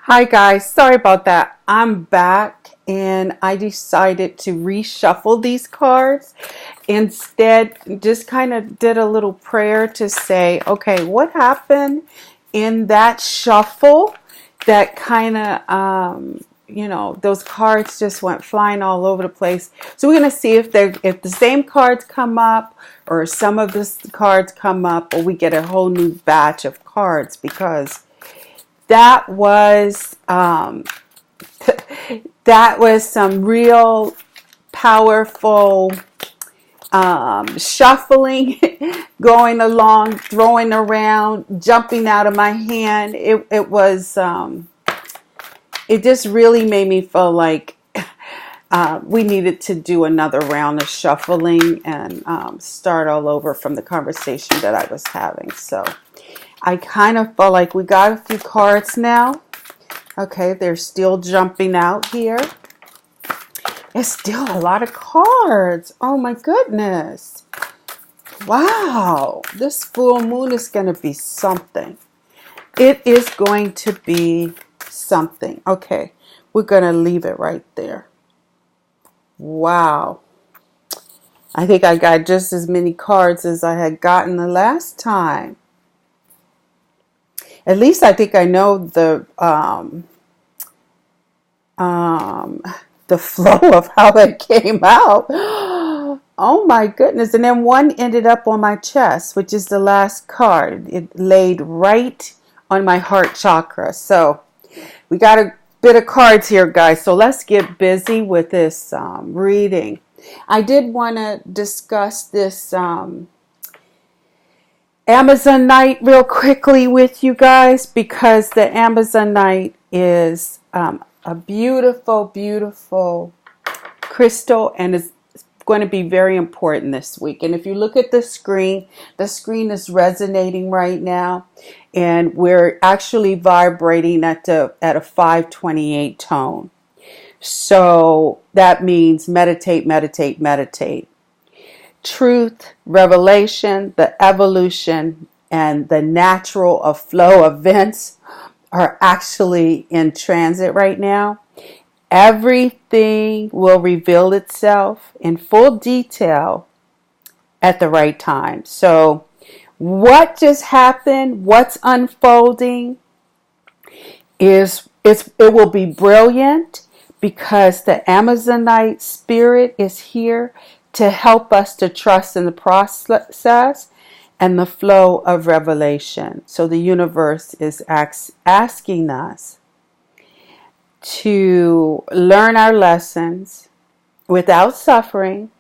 Hi guys, sorry about that. I'm back and I decided to reshuffle these cards. Instead, just kind of did a little prayer to say, okay, what happened in that shuffle that kind of, those cards just went flying all over the place. So we're going to see if the same cards come up or some of the cards come up or we get a whole new batch of cards because that was that was some real powerful shuffling, going along, throwing around, jumping out of my hand. It just really made me feel like we needed to do another round of shuffling and start all over from the conversation that I was having. So I kind of felt like we got a few cards now. Okay, they're still jumping out here. It's still a lot of cards. Oh my goodness. Wow, this full moon is going to be something. It is going to be something. Okay, we're going to leave it right there. Wow. I think I got just as many cards as I had gotten the last time. At least I think I know the flow of how it came out. Oh my goodness. And then one ended up on my chest, which is the last card. It laid right on my heart chakra. So we got a bit of cards here, guys. So let's get busy with this reading. I did want to discuss this Amazonite real quickly with you guys because the Amazonite is a beautiful, beautiful crystal and is going to be very important this week. And if you look at the screen is resonating right now and we're actually vibrating at a 528 tone. So that means meditate, meditate, meditate. Truth, revelation, the evolution, and the natural flow events are actually in transit right now. Everything will reveal itself in full detail at the right time. So what just happened, what's unfolding it will be brilliant because the Amazonite spirit is here to help us to trust in the process and the flow of revelation. So the universe is asking us to learn our lessons without suffering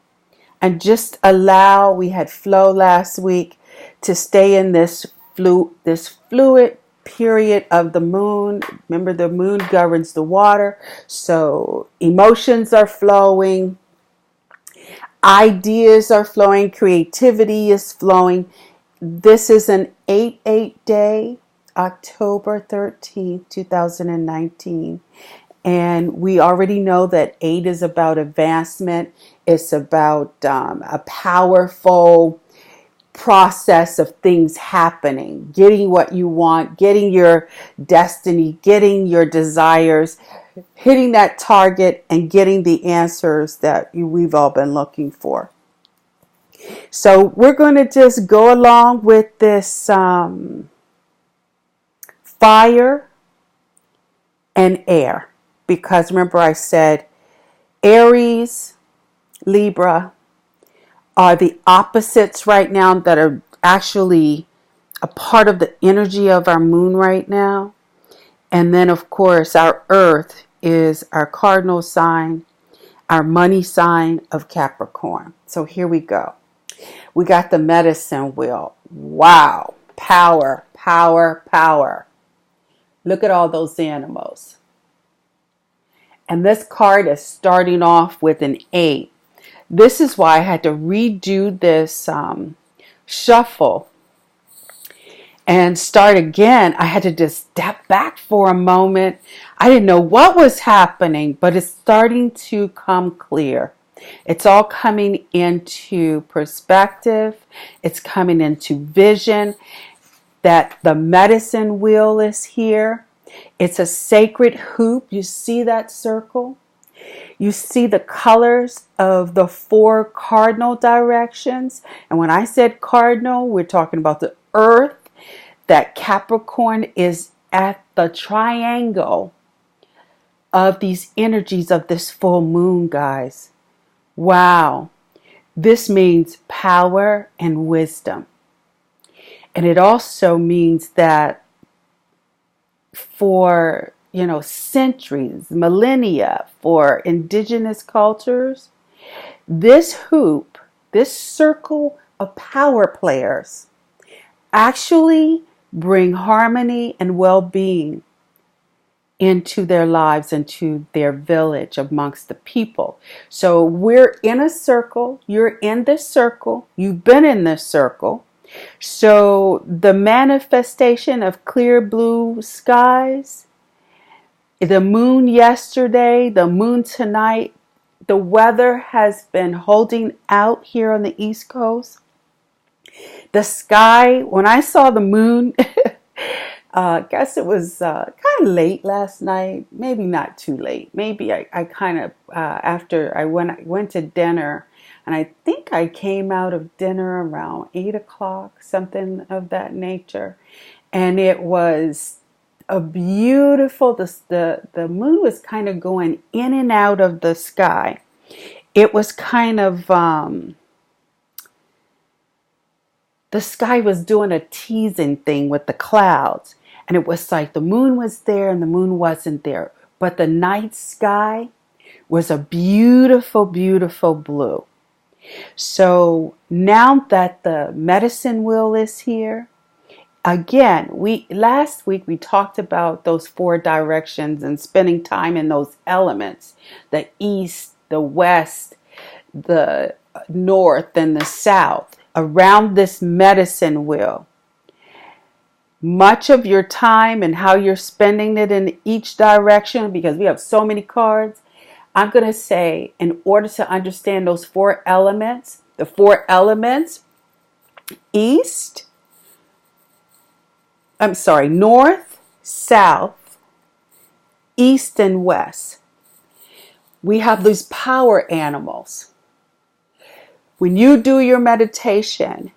and just allow, we had flow last week, to stay in this fluid period of the moon. Remember, the moon governs the water, so emotions are flowing. Ideas are flowing. Creativity is flowing. This is an 8/8 day, October 13th, 2019. And we already know that 8 is about advancement. It's about a powerful process of things happening, getting what you want, getting your destiny, getting your desires, hitting that target and getting the answers that we've all been looking for. So we're going to just go along with this fire and air, because remember I said Aries, Libra are the opposites right now that are actually a part of the energy of our moon right now. And then, of course, our earth is our cardinal sign, our money sign of Capricorn. So here we go. We got the medicine wheel. Wow. Power, power, power. Look at all those animals. And this card is starting off with an 8. This is why I had to redo this shuffle and start again. I had to just step back for a moment. I didn't know what was happening, but it's starting to come clear. It's all coming into perspective. It's coming into vision that the medicine wheel is here. It's a sacred hoop. You see that circle? You see the colors of the 4 cardinal directions. And when I said cardinal, we're talking about the earth. That Capricorn is at the triangle of these energies of this full moon, guys. Wow. This means power and wisdom. And it also means that for, centuries, millennia, for indigenous cultures, this hoop, this circle of power players actually bring harmony and well-being into their lives, into their village, amongst the people. So we're in a circle. You're in this circle. You've been in this circle. So the manifestation of clear blue skies, the moon yesterday, the moon tonight, the weather has been holding out here on the East Coast. The sky, when I saw the moon, I guess it was kind of late last night, maybe not too late. Maybe I kind of, after I went to dinner, and I think I came out of dinner around 8 o'clock, something of that nature. And it was a beautiful, the moon was kind of going in and out of the sky. It was kind of, the sky was doing a teasing thing with the clouds. And it was like the moon was there and the moon wasn't there. But the night sky was a beautiful, beautiful blue. So now that the medicine wheel is here, again, last week we talked about those 4 directions and spending time in those elements, the east, the west, the north, and the south, around this medicine wheel. Much of your time and how you're spending it in each direction, because we have so many cards, I'm going to say, in order to understand those 4 elements, the 4 elements, north, south, east, and west. We have these power animals. When you do your meditation,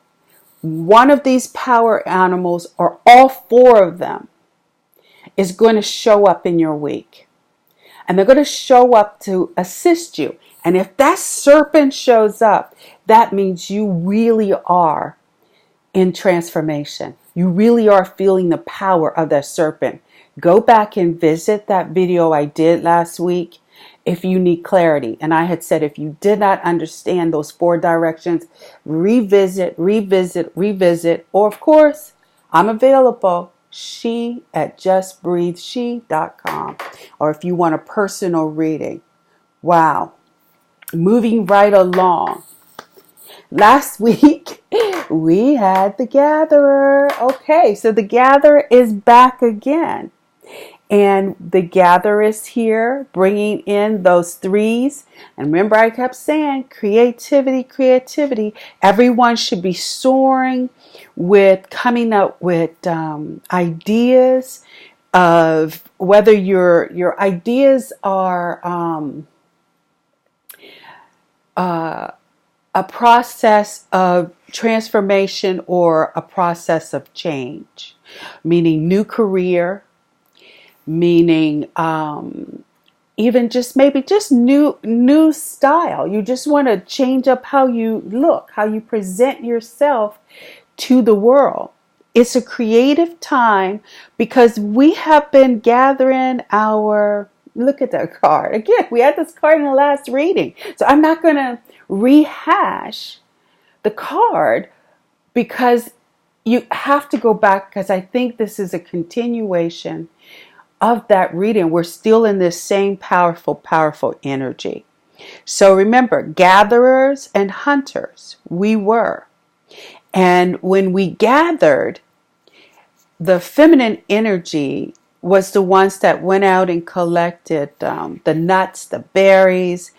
one of these power animals, or all 4 of them, is going to show up in your week. And they're going to show up to assist you. And if that serpent shows up, that means you really are in transformation. You really are feeling the power of that serpent. Go back and visit that video I did last week if you need clarity. And I had said if you did not understand those 4 directions, revisit. Or of course, I'm available. she@justbreatheshe.com, or if you want a personal reading. Wow. Moving right along. Last week, we had the Gatherer. Okay, so the Gatherer is back again. And the Gatherer is here, bringing in those 3s. And remember, I kept saying, creativity. Everyone should be soaring with coming up with ideas of whether your ideas are a process of transformation or a process of change, meaning new career, meaning even just maybe just new style. You just want to change up how you look, how you present yourself to the world. It's a creative time because we have been gathering look at that card. Again, we had this card in the last reading. So I'm not going to rehash the card because you have to go back, because I think this is a continuation of that reading. We're still in this same powerful energy. So remember, gatherers and hunters, we were. And when we gathered, the feminine energy was the ones that went out and collected the nuts, the berries,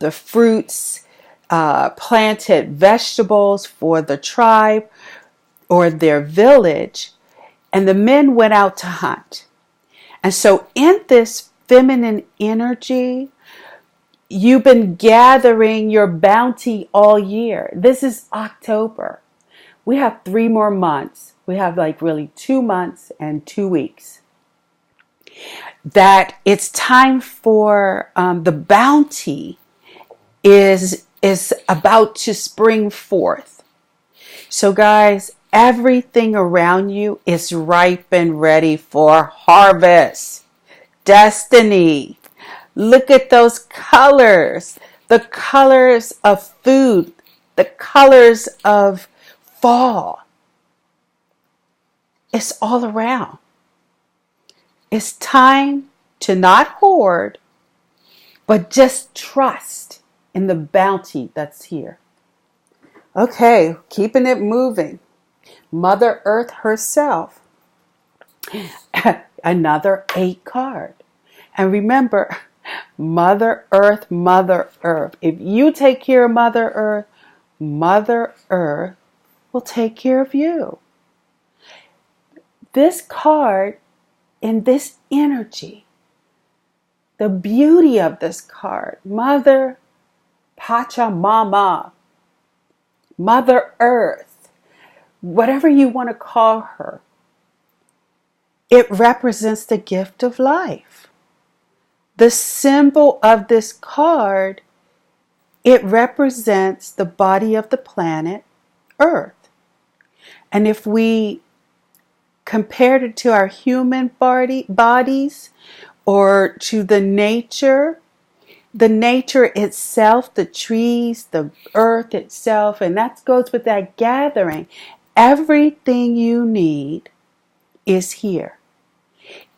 the fruits, planted vegetables for the tribe or their village. And the men went out to hunt. And so in this feminine energy, you've been gathering your bounty all year. This is October. We have 3 more months. We have like really 2 months and 2 weeks. That it's time for the bounty is about to spring forth. So guys, everything around you is ripe and ready for harvest. Destiny. Look at those colors. The colors of food. The colors of fall. It's all around. It's time to not hoard, but just trust in the bounty that's here. Okay, keeping it moving. Mother Earth herself. Another 8 card. And remember, Mother Earth, Mother Earth. If you take care of Mother Earth, Mother Earth will take care of you. This card in this energy, the beauty of this card, Mother Pachamama, Mother Earth, whatever you want to call her, it represents the gift of life. The symbol of this card, it represents the body of the planet Earth. And if we compared it to our human bodies or to the nature itself, the trees, the earth itself, and that goes with that gathering. Everything you need is here.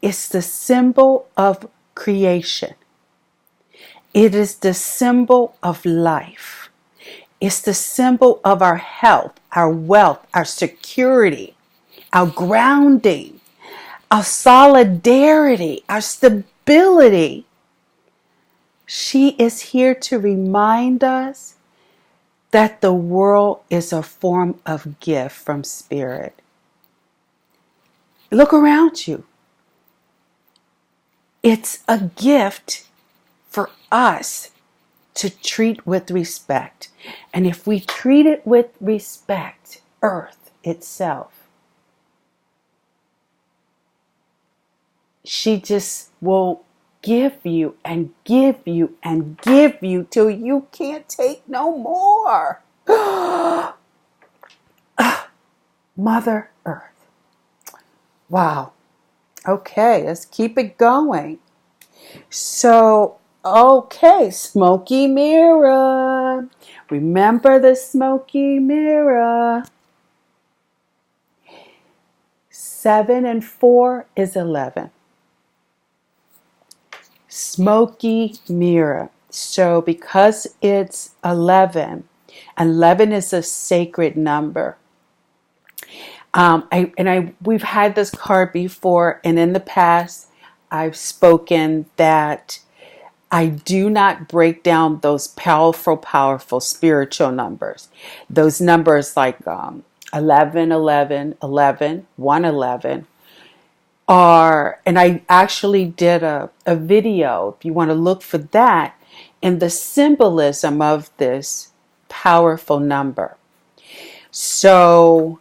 It's the symbol of creation. It is the symbol of life. It's the symbol of our health, our wealth, our security, our grounding, our solidarity, our stability. She is here to remind us that the world is a form of gift from Spirit. Look around you. It's a gift for us to treat with respect. And if we treat it with respect, Earth itself, she just will give you and give you and give you till you can't take no more. Mother Earth. Wow. Okay, let's keep it going. So, okay, smoky mirror. Remember the smoky mirror. 7 and 4 is 11. Smoky mirror. So because it's 11, 11 is a sacred number. We've had this card before, and in the past, I've spoken that I do not break down those powerful spiritual numbers. Those numbers like 11, 11, 11, 111 are, and I actually did a video, if you want to look for that, in the symbolism of this powerful number. So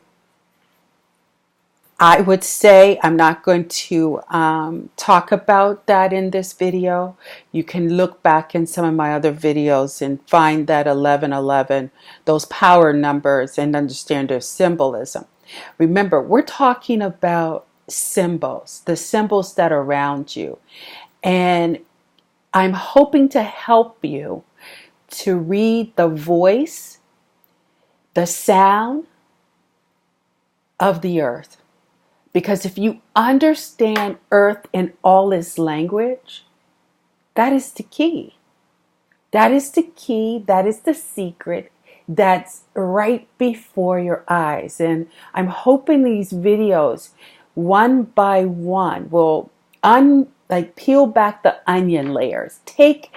I would say I'm not going to talk about that in this video. You can look back in some of my other videos and find that 1111, those power numbers, and understand their symbolism. Remember, we're talking about symbols, the symbols that are around you. And I'm hoping to help you to read the voice, the sound of the earth. Because if you understand earth in all its language, that is the key. That is the key. That is the secret that's right before your eyes. And I'm hoping these videos, one by one, will peel back the onion layers. Take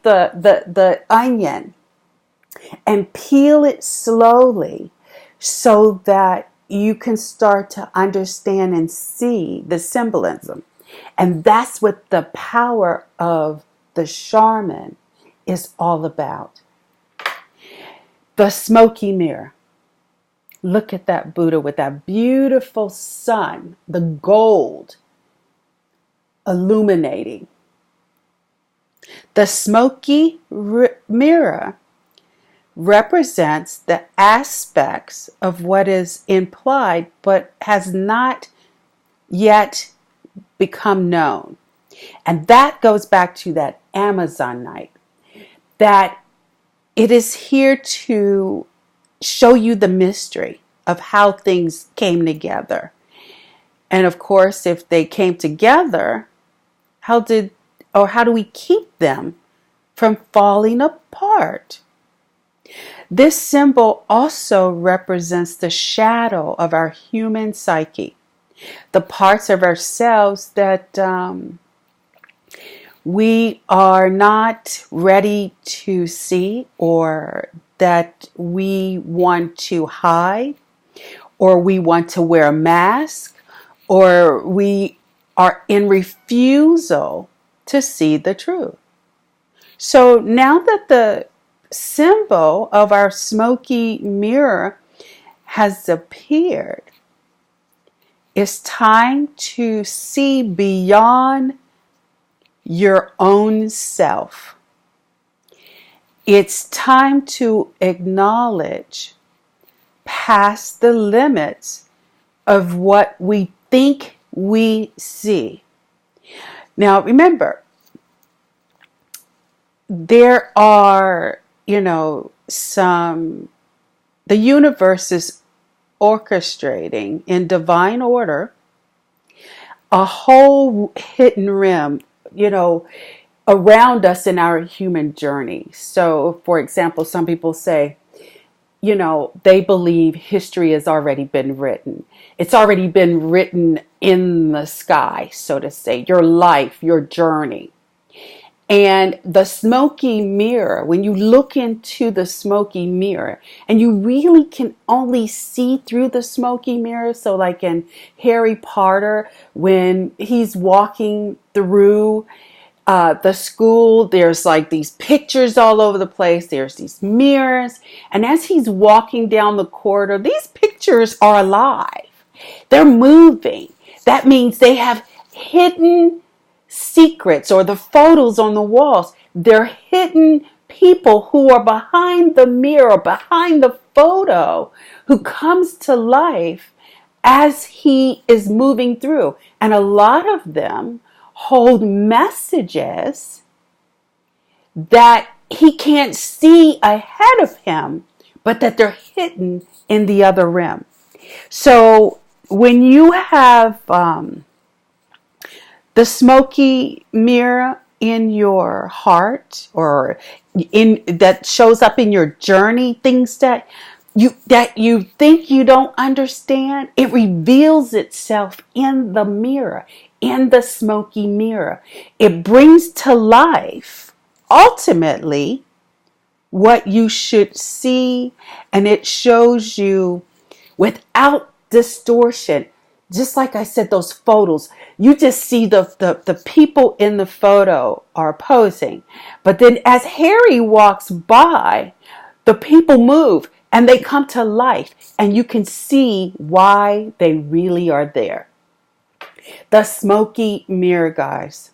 the onion and peel it slowly so that you can start to understand and see the symbolism. And that's what the power of the shaman is all about. The smoky mirror. Look at that Buddha with that beautiful sun, the gold illuminating. The smoky mirror represents the aspects of what is implied but has not yet become known. And that goes back to that Amazon night, that it is here to show you the mystery of how things came together. And of course, if they came together, how do we keep them from falling apart? This symbol also represents the shadow of our human psyche, the parts of ourselves that we are not ready to see, or that we want to hide, or we want to wear a mask, or we are in refusal to see the truth. So now that the symbol of our smoky mirror has appeared, it's time to see beyond your own self. It's time to acknowledge past the limits of what we think we see. Now, remember, there are, the universe is orchestrating in divine order a whole hidden rim, around us in our human journey. So, for example, some people say, they believe history has already been written. It's already been written in the sky, so to say, your life, your journey. And the smoky mirror, when you look into the smoky mirror, and you really can only see through the smoky mirror. So like in Harry Potter, when he's walking through the school, there's like these pictures all over the place. There's these mirrors. And as he's walking down the corridor, these pictures are alive. They're moving. That means they have hidden secrets, or the photos on the walls. They're hidden people who are behind the mirror, behind the photo, who comes to life as he is moving through. And a lot of them hold messages that he can't see ahead of him, but that they're hidden in the other rim. So when you have the smoky mirror in your heart, or in that shows up in your journey, things that you think you don't understand, it reveals itself in the mirror, in the smoky mirror. It brings to life ultimately what you should see, and it shows you without distortion. Just like I said, those photos, you just see the people in the photo are posing. But then as Harry walks by, the people move and they come to life, and you can see why they really are there. The smoky mirror, guys.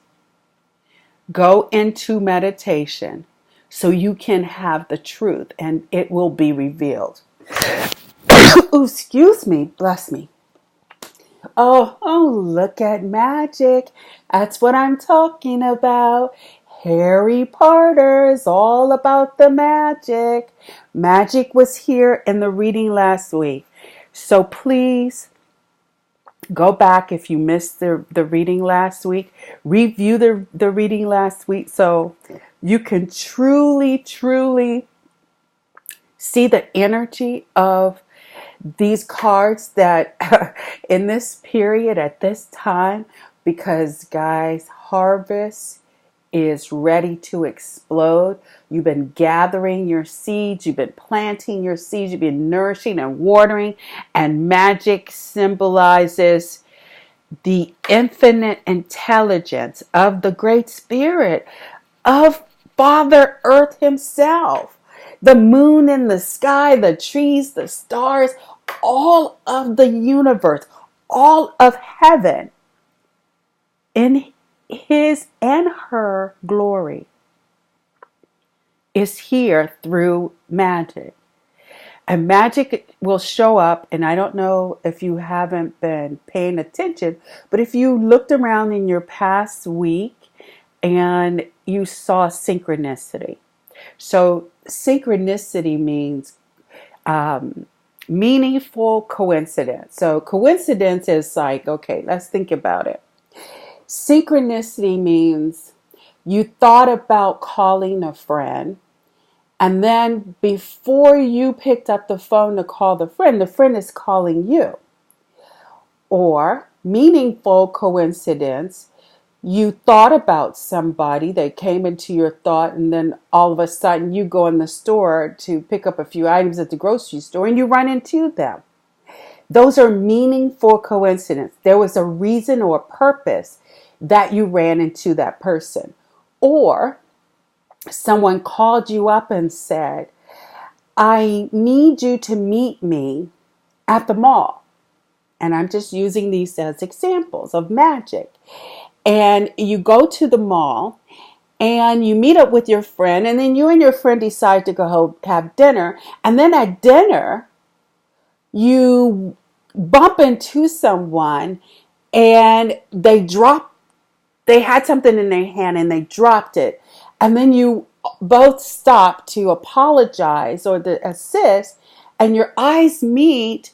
Go into meditation so you can have the truth and it will be revealed. Ooh, excuse me, bless me. Oh, look at magic. That's what I'm talking about. Harry Potter is all about the magic. Magic was here in the reading last week. So please go back if you missed the reading last week. Review the reading last week so you can truly see the energy of these cards that in this period at this time, because guys, harvest is ready to explode. You've been gathering your seeds, you've been planting your seeds, you've been nourishing and watering, and magic symbolizes the infinite intelligence of the Great Spirit of Father Earth himself. The moon in the sky, the trees, the stars, all of the universe, all of heaven in his and her glory is here through magic. And magic will show up, and I don't know if you haven't been paying attention, but if you looked around in your past week and you saw synchronicity. So synchronicity means meaningful coincidence. So coincidence is like, okay, let's think about it. Synchronicity means you thought about calling a friend, and then before you picked up the phone to call the friend is calling you. Or meaningful coincidence, you thought about somebody, they came into your thought, and then all of a sudden you go in the store to pick up a few items at the grocery store and you run into them. Those are meaningful coincidences. There was a reason or a purpose that you ran into that person. Or someone called you up and said, I need you to meet me at the mall. And I'm just using these as examples of magic. And you go to the mall and you meet up with your friend, and then you and your friend decide to go have dinner. And then at dinner, you bump into someone and they had something in their hand and they dropped it. And then you both stop to apologize or to assist, and your eyes meet,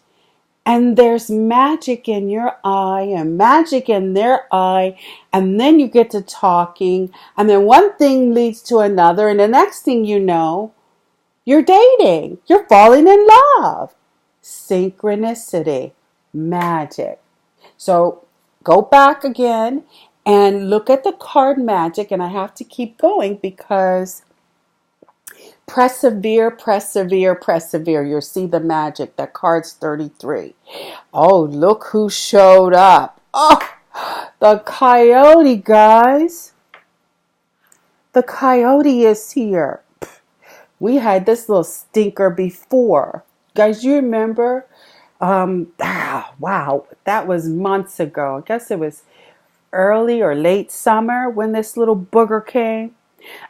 and there's magic in your eye and magic in their eye, and then you get to talking, and then one thing leads to another, and the next thing you know, you're dating, you're falling in love. Synchronicity, magic. So go back again and look at the card magic, and I have to keep going because persevere, persevere, persevere. You'll see the magic. That card's 33. Oh, look who showed up. Oh, the coyote, guys. The coyote is here. We had this little stinker before. Guys, you remember? Wow, that was months ago. I guess it was early or late summer when this little booger came.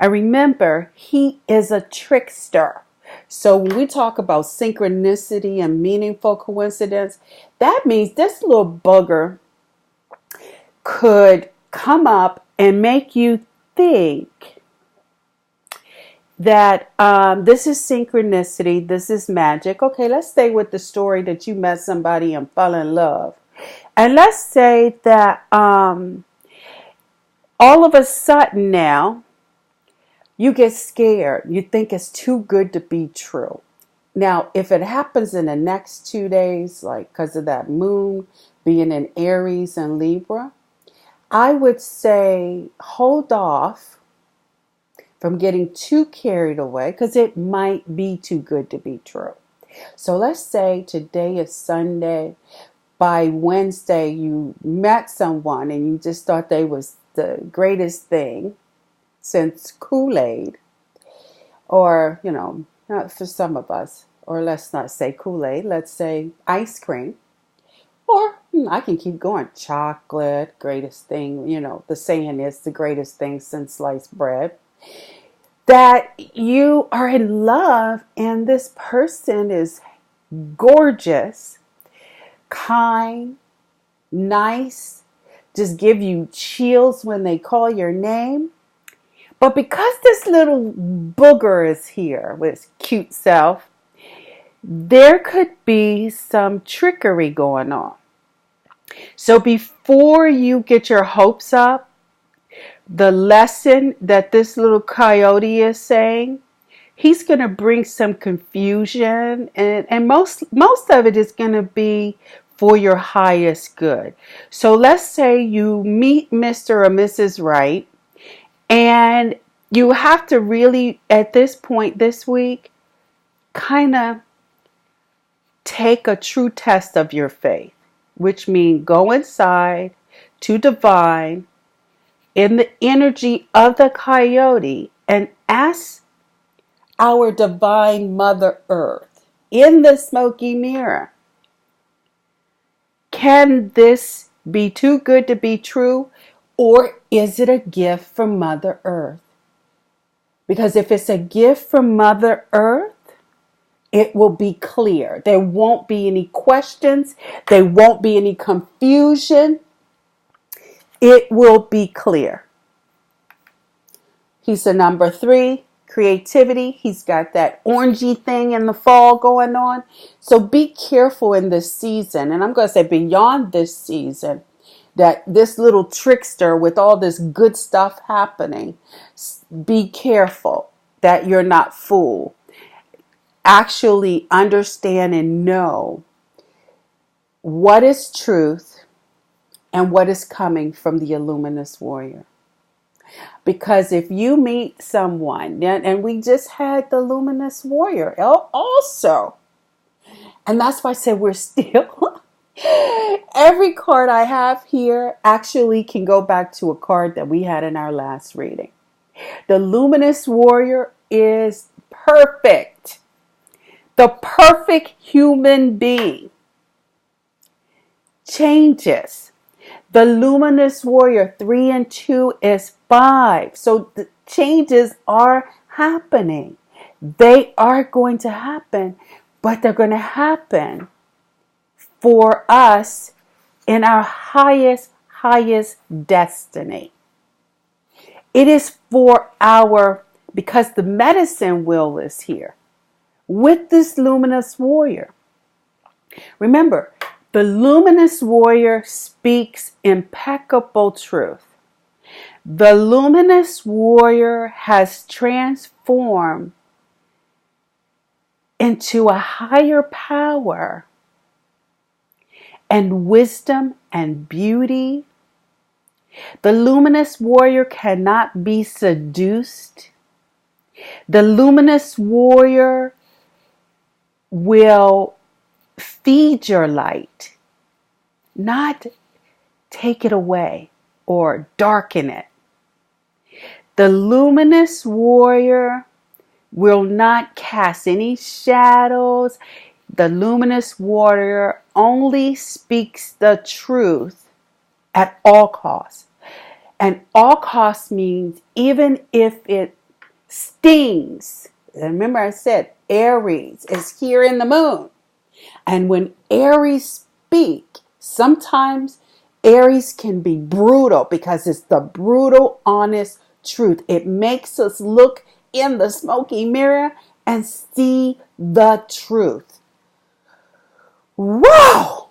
I remember he is a trickster. So when we talk about synchronicity and meaningful coincidence, that means this little booger could come up and make you think that this is synchronicity, this is magic. Okay, let's stay with the story that you met somebody and fell in love. And let's say that all of a sudden now, you get scared. You think it's too good to be true. Now, if it happens in the next 2 days, like because of that moon being in Aries and Libra, I would say hold off from getting too carried away because it might be too good to be true. So let's say today is Sunday. By Wednesday, you met someone and you just thought they was the greatest thing since Kool-Aid, or, not for some of us, or let's not say Kool-Aid, let's say ice cream, or I can keep going, chocolate, greatest thing, the saying is the greatest thing since sliced bread, that you are in love and this person is gorgeous, kind, nice, just give you chills when they call your name. But because this little booger is here with his cute self, there could be some trickery going on. So before you get your hopes up, the lesson that this little coyote is saying, he's going to bring some confusion, and most of it is going to be for your highest good. So let's say you meet Mr. or Mrs. Right, and you have to really, at this point this week, kind of take a true test of your faith, which means go inside, to divine in the energy of the coyote and ask our divine Mother Earth in the smoky mirror, can this be too good to be true, or is it a gift from Mother Earth? Because if it's a gift from Mother Earth, it will be clear. There won't be any questions. There won't be any confusion. It will be clear. He's a number 3, creativity. He's got that orangey thing in the fall going on. So be careful in this season. And I'm going to say beyond this season, that this little trickster with all this good stuff happening, be careful that you're not fooled. Actually understand and know what is truth and what is coming from the luminous warrior. Because if you meet someone, and we just had the luminous warrior also, and that's why I said we're still, every card I have here actually can go back to a card that we had in our last reading. The luminous warrior is perfect. The perfect human being changes. The luminous warrior 3 and 2 is 5. So the changes are happening. They are going to happen, but they're going to happen for us in our highest destiny. It is for because the medicine wheel is here with this luminous warrior. Remember, the luminous warrior speaks impeccable truth. The luminous warrior has transformed into a higher power and wisdom and beauty. The luminous warrior cannot be seduced. The luminous warrior will feed your light, not take it away or darken it. The luminous warrior will not cast any shadows. The luminous warrior only speaks the truth at all costs. And all costs means even if it stings. Remember I said Aries is here in the moon. And when Aries speak, sometimes Aries can be brutal because it's the brutal, honest truth. It makes us look in the smoky mirror and see the truth. Wow!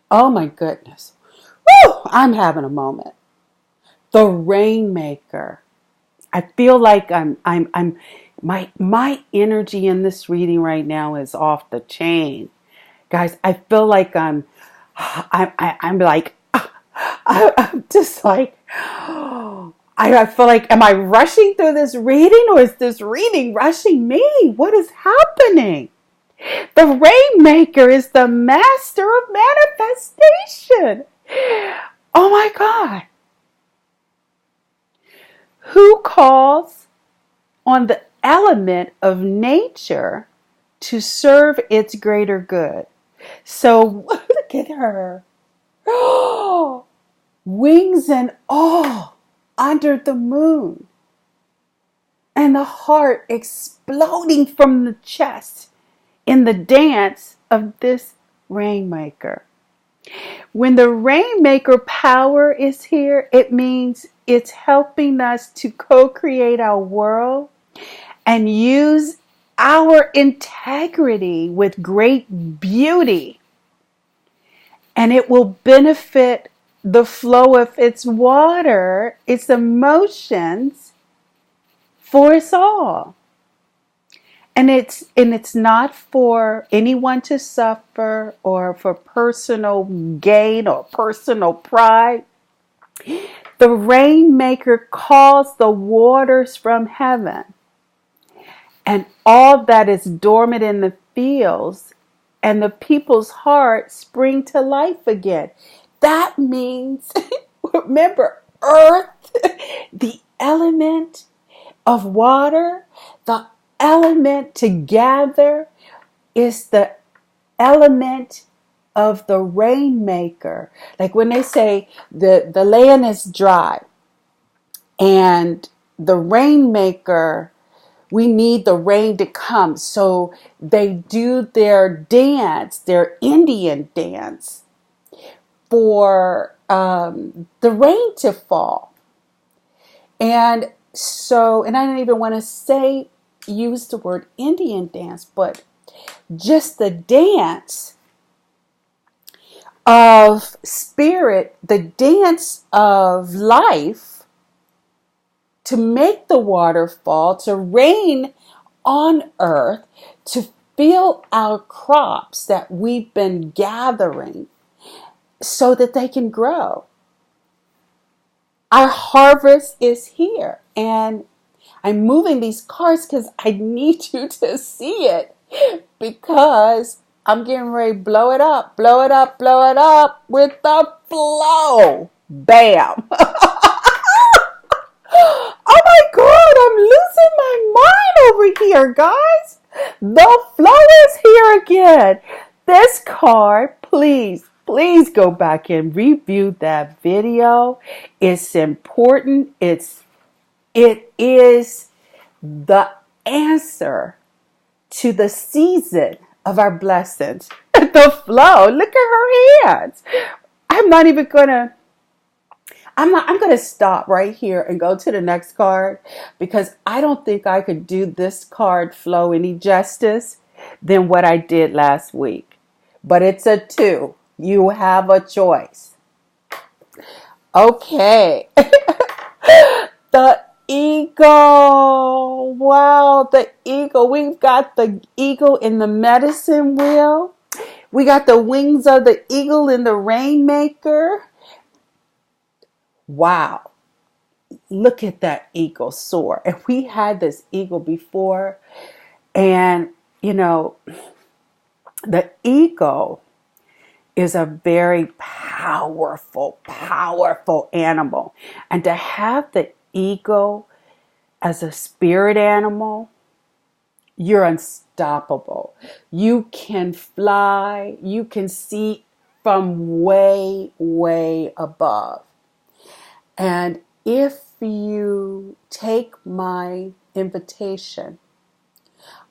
Oh my goodness. Woo! I'm having a moment. The Rainmaker. I feel like my energy in this reading right now is off the chain. Guys, I feel like I'm just like, I feel like, am I rushing through this reading or is this reading rushing me? What is happening? The Rainmaker is the master of manifestation. Oh my God. Who calls on the element of nature to serve its greater good? So look at her. Oh, wings and all under the moon. And the heart exploding from the chest in the dance of this Rainmaker. When the Rainmaker power is here, it means it's helping us to co-create our world and use our integrity with great beauty. And it will benefit the flow of its water, its emotions for us all. And it's not for anyone to suffer or for personal gain or personal pride. The Rainmaker calls the waters from heaven, and all that is dormant in the fields and the people's hearts spring to life again. That means, remember, earth, the element of water, the element to gather is the element of the rainmaker. Like when they say the land is dry and the rainmaker, we need the rain to come. So they do their dance, their Indian dance, for the rain to fall. And so, and I don't even want to use the word Indian dance, but just the dance of spirit, the dance of life, to make the water fall, to rain on earth, to fill our crops that we've been gathering so that they can grow. Our harvest is here. And I'm moving these cards because I need you to see it, because I'm getting ready to blow it up with the flow. Bam. Oh my God, I'm losing my mind over here, guys. The flow is here again. This card, please go back and review that video. It's important. It is the answer to the season of our blessings. The flow. Look at her hands. I'm going to stop right here and go to the next card, because I don't think I could do this card flow any justice than what I did last week. But it's a 2. You have a choice. Okay. The eagle. Wow, the eagle. We've got the eagle in the medicine wheel. We got the wings of the eagle in the rainmaker. Wow. Look at that eagle soar. And we had this eagle before. And, the eagle is a very powerful animal. And to have the eagle as a spirit animal, you're unstoppable. You can fly. You can see from way, way above. And if you take my invitation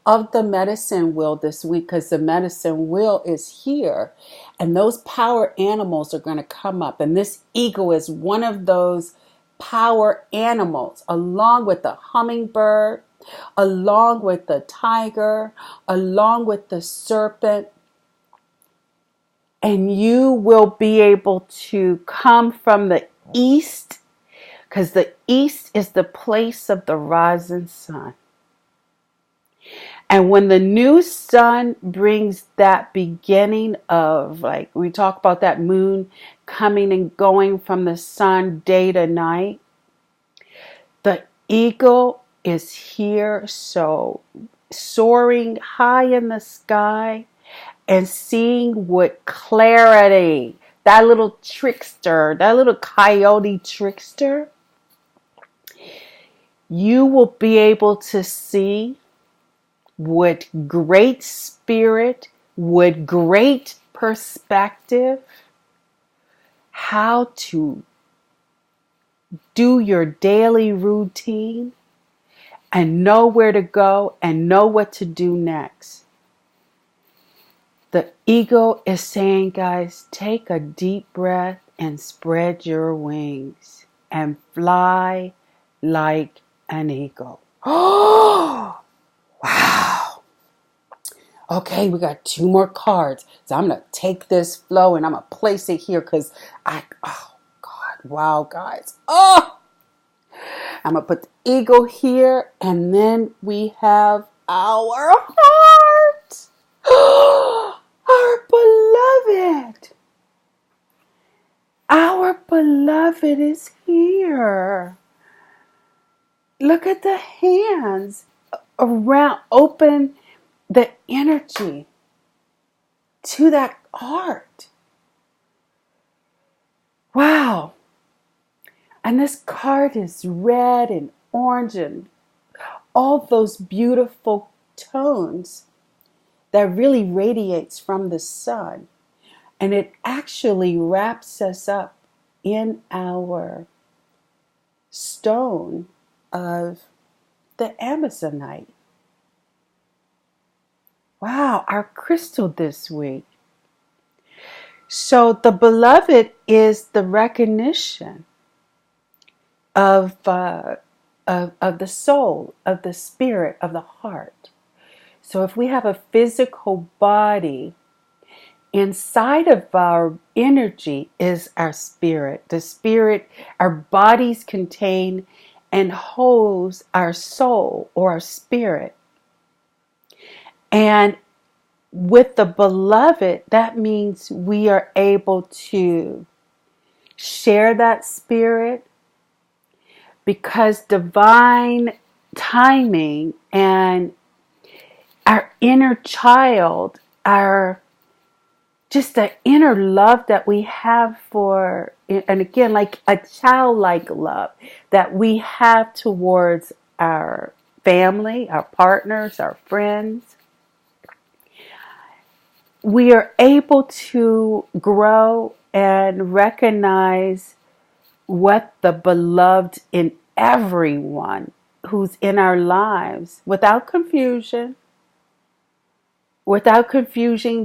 of the medicine wheel this week, because the medicine wheel is here, and those power animals are going to come up. And this eagle is one of those power animals, along with the hummingbird, along with the tiger, along with the serpent. And you will be able to come from the east, because the east is the place of the rising sun. And when the new sun brings that beginning of, like we talk about that moon coming and going from the sun day to night, the eagle is here, so soaring high in the sky and seeing with clarity. That little trickster, that little coyote trickster, you will be able to see with great spirit, with great perspective, how to do your daily routine and know where to go and know what to do next. The eagle is saying, guys, take a deep breath and spread your wings and fly like an eagle. Oh, wow. Okay, we got 2 more cards. So I'm going to take this flow and I'm going to place it here because oh God, wow, guys. Oh, I'm going to put the eagle here, and then we have our heart. Our beloved. Our beloved is here. Look at the hands around. Open the energy to that heart. Wow. And this card is red and orange and all those beautiful tones that really radiates from the sun. And it actually wraps us up in our stone of the Amazonite. Wow, our crystal this week. So the beloved is the recognition of the soul, of the spirit, of the heart. So if we have a physical body, inside of our energy is our spirit. The spirit, our bodies contain and holds our soul or our spirit. And with the beloved, that means we are able to share that spirit, because divine timing and our inner child, just the inner love that we have for, and again, like a childlike love that we have towards our family, our partners, our friends, we are able to grow and recognize what the beloved in everyone who's in our lives without confusing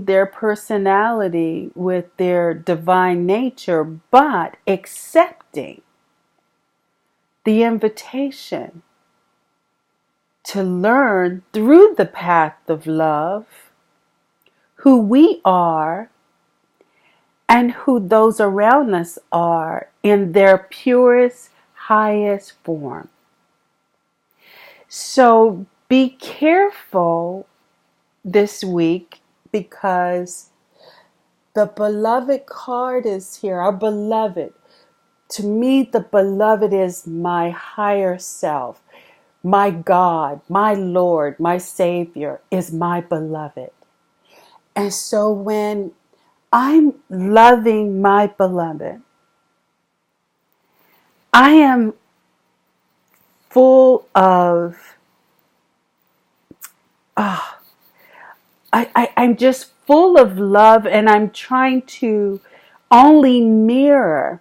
their personality with their divine nature, but accepting the invitation to learn through the path of love who we are and who those around us are in their purest, highest form. So be careful this week, because the beloved card is here. Our beloved. To me, the beloved is my higher self. My God, my Lord, my Savior is my beloved. And so when I'm loving my beloved, I am full of, I'm just full of love, and I'm trying to only mirror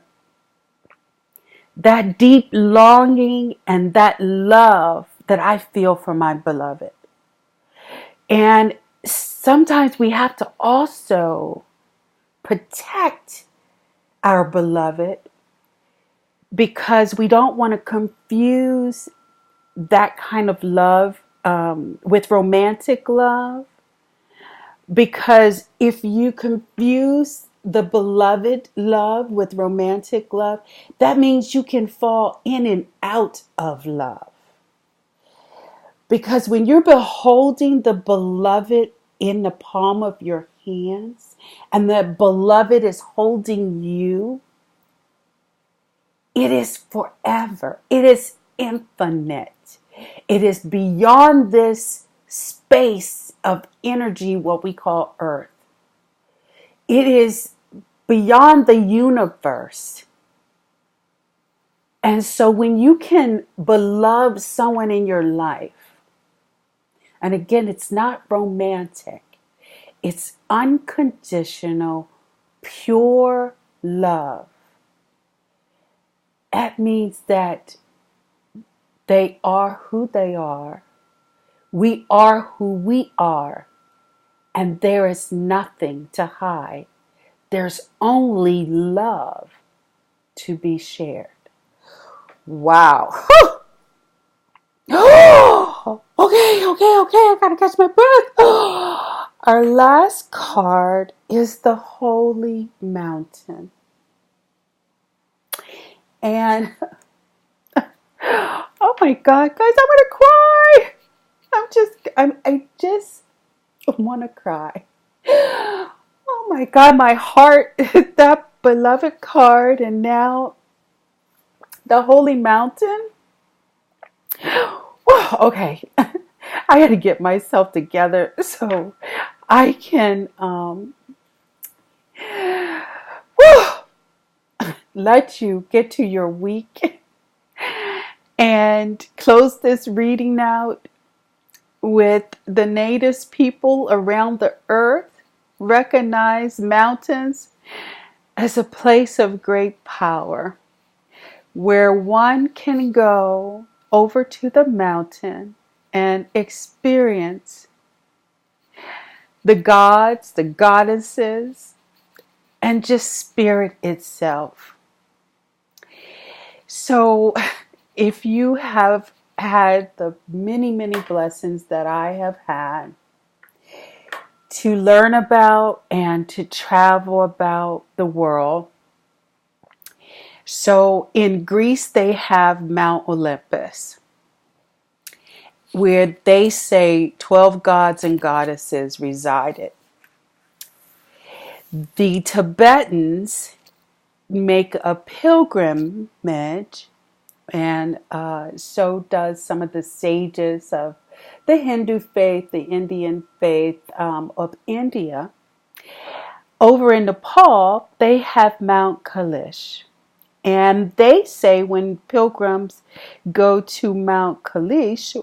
that deep longing and that love that I feel for my beloved. And sometimes we have to also protect our beloved, because we don't want to confuse that kind of love with romantic love. Because if you confuse the beloved love with romantic love, that means you can fall in and out of love. Because when you're beholding the beloved in the palm of your hands, and the beloved is holding you, it is forever. It is infinite. It is beyond this space of energy, what we call Earth. It is beyond the universe. And so when you can beloved someone in your life, and again, it's not romantic, it's unconditional, pure love. That means that they are who they are. We are who we are. And there is nothing to hide. There's only love to be shared. Wow. Okay. I gotta catch my breath. Our last card is the Holy Mountain. And oh my God, guys, I'm gonna cry. I just want to cry. Oh my God, my heart, that beloved card, and now the Holy Mountain. Whoa, okay, I had to get myself together so I can. let you get to your week and close this reading out with the native people around the earth recognize mountains as a place of great power, where one can go over to the mountain and experience the gods, the goddesses, and just spirit itself. So if you have had the many, many blessings that I have had to learn about and to travel about the world. So in Greece, they have Mount Olympus, where they say 12 gods and goddesses resided. The Tibetans make a pilgrimage, and so does some of the sages of the Hindu faith, the Indian faith of India. Over in Nepal, they have Mount Kailash. And they say when pilgrims go to Mount Kailash,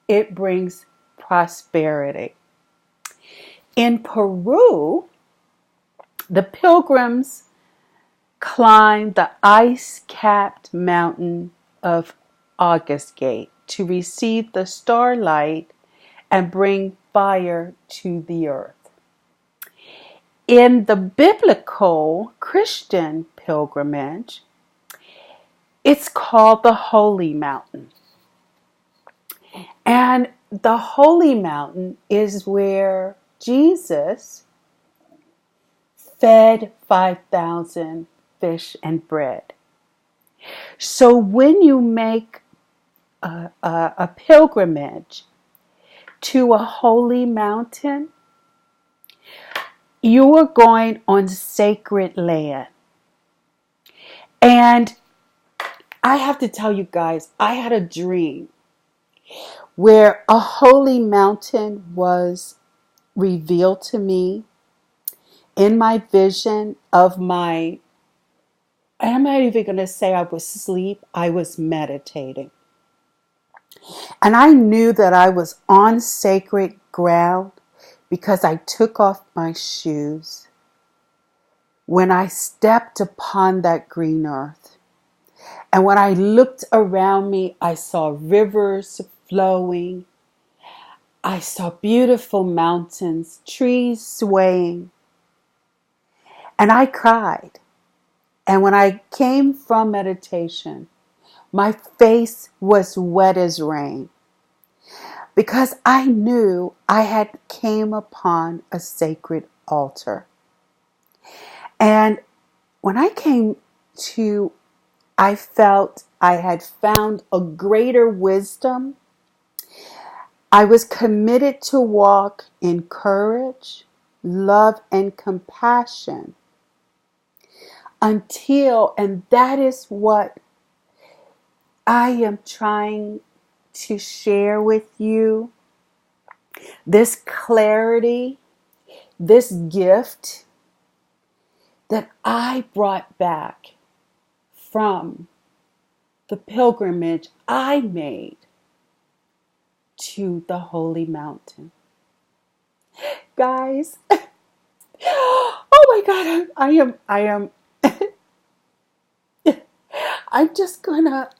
it brings prosperity. In Peru, the pilgrims climb the ice-capped mountain of August Gate to receive the starlight and bring fire to the earth. In the biblical Christian pilgrimage, it's called the Holy Mountain. And the Holy Mountain is where Jesus fed 5,000 fish and bread. So when you make a pilgrimage to a holy mountain, you are going on sacred land. And I have to tell you guys, I had a dream where a holy mountain was revealed to me in my vision of my, I'm not even going to say I was asleep, I was meditating. And I knew that I was on sacred ground because I took off my shoes when I stepped upon that green earth. And when I looked around me, I saw rivers flowing. I saw beautiful mountains, trees swaying. And I cried. And when I came from meditation, my face was wet as rain because I knew I had came upon a sacred altar. And when I came to, I felt I had found a greater wisdom. I was committed to walk in courage, love, and compassion until, and that is what I am trying to share with you, this clarity, this gift that I brought back from the pilgrimage I made to the Holy Mountain. Guys, oh my God, I am, I'm just gonna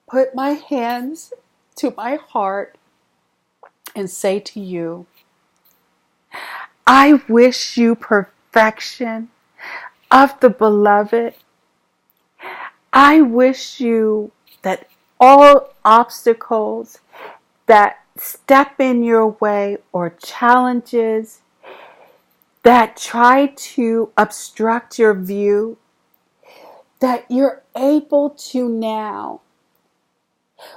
put my hands to my heart and say to you, I wish you perfection of the beloved. I wish you that all obstacles that step in your way or challenges that try to obstruct your view, that you're able to now,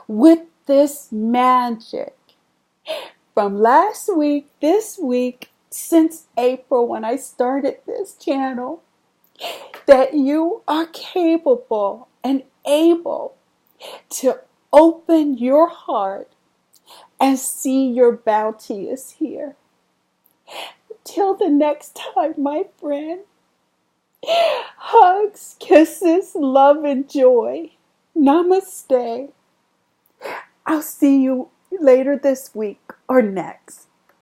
with this magic from last week, this week, since April when I started this channel, that you are capable and able to open your heart and see your bounty is here. Till the next time, my friend, Hugs, kisses, love, and joy. Namaste. I'll see you later this week or next.